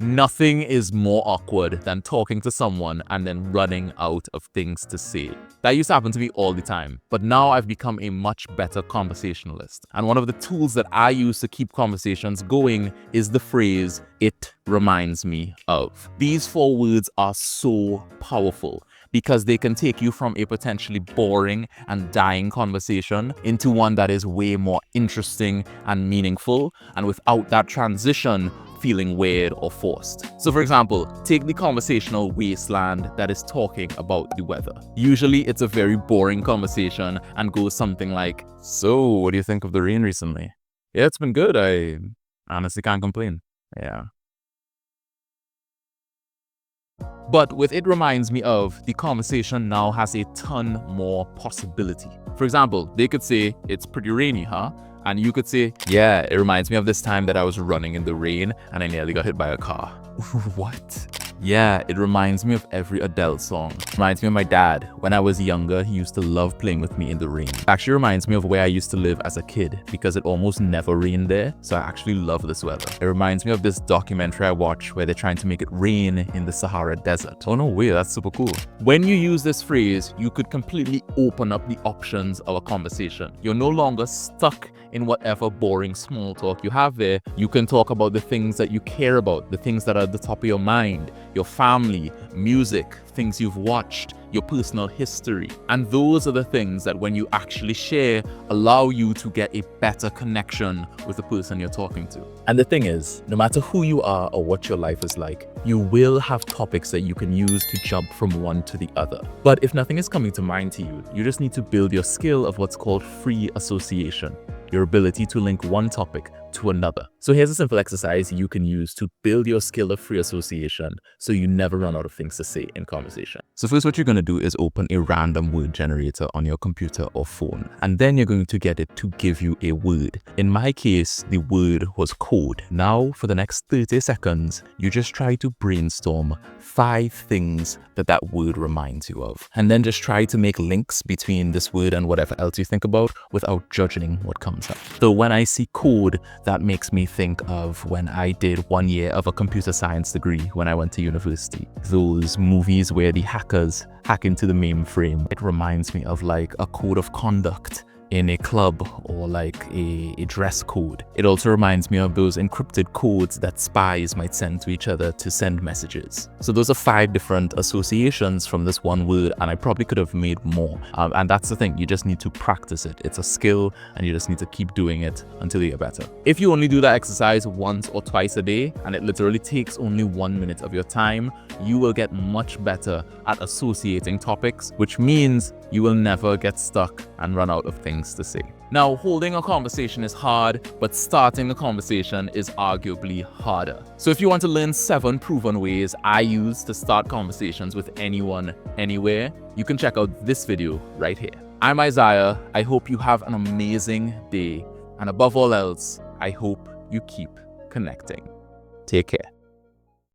Nothing is more awkward than talking to someone and then running out of things to say. That used to happen to me all the time, but now I've become a much better conversationalist. And one of the tools that I use to keep conversations going is the phrase, "it reminds me of." These 4 words are so powerful because they can take you from a potentially boring and dying conversation into one that is way more interesting and meaningful, and without that transition feeling weird or forced. So for example, take the conversational wasteland that is talking about the weather. Usually it's a very boring conversation and goes something like, "So what do you think of the rain recently?" "Yeah, it's been good. I honestly can't complain." Yeah. But with "it reminds me of," the conversation now has a ton more possibility. For example, they could say, "It's pretty rainy, huh?" And you could say, "Yeah, it reminds me of this time that I was running in the rain and I nearly got hit by a car." What? "Yeah, it reminds me of every Adele song. It reminds me of my dad. When I was younger, he used to love playing with me in the rain. It actually reminds me of where I used to live as a kid because it almost never rained there, so I actually love this weather. It reminds me of this documentary I watched where they're trying to make it rain in the Sahara Desert. Oh no way, that's super cool." When you use this phrase, you could completely open up the options of a conversation. You're no longer stuck in whatever boring small talk you have there. You can talk about the things that you care about, the things that are at the top of your mind, your family, music, things you've watched, your personal history. And those are the things that when you actually share, allow you to get a better connection with the person you're talking to. And the thing is, no matter who you are or what your life is like, you will have topics that you can use to jump from one to the other. But if nothing is coming to mind to you, you just need to build your skill of what's called free association, your ability to link one topic to another. So here's a simple exercise you can use to build your skill of free association so you never run out of things to say in conversation. So first, what you're going to do is open a random word generator on your computer or phone, and then you're going to get it to give you a word. In my case, the word was code. Now, for the next 30 seconds, you just try to brainstorm 5 things that word reminds you of, and then just try to make links between this word and whatever else you think about without judging what comes up. So when I see code, that makes me think of when I did 1 year of a computer science degree when I went to university. Those movies where the hackers hack into the mainframe. It reminds me of like a code of conduct in a club or like a dress code. It also reminds me of those encrypted codes that spies might send to each other to send messages. So those are 5 different associations from this one word, and I probably could have made more. And that's the thing, you just need to practice it. It's a skill and you just need to keep doing it until you get better. If you only do that exercise once or twice a day, and it literally takes only 1 minute of your time, you will get much better at associating topics, which means you will never get stuck and run out of things to say. Now, holding a conversation is hard, but starting a conversation is arguably harder. So if you want to learn 7 proven ways I use to start conversations with anyone, anywhere, you can check out this video right here. I'm Isaiah. I hope you have an amazing day. And above all else, I hope you keep connecting. Take care.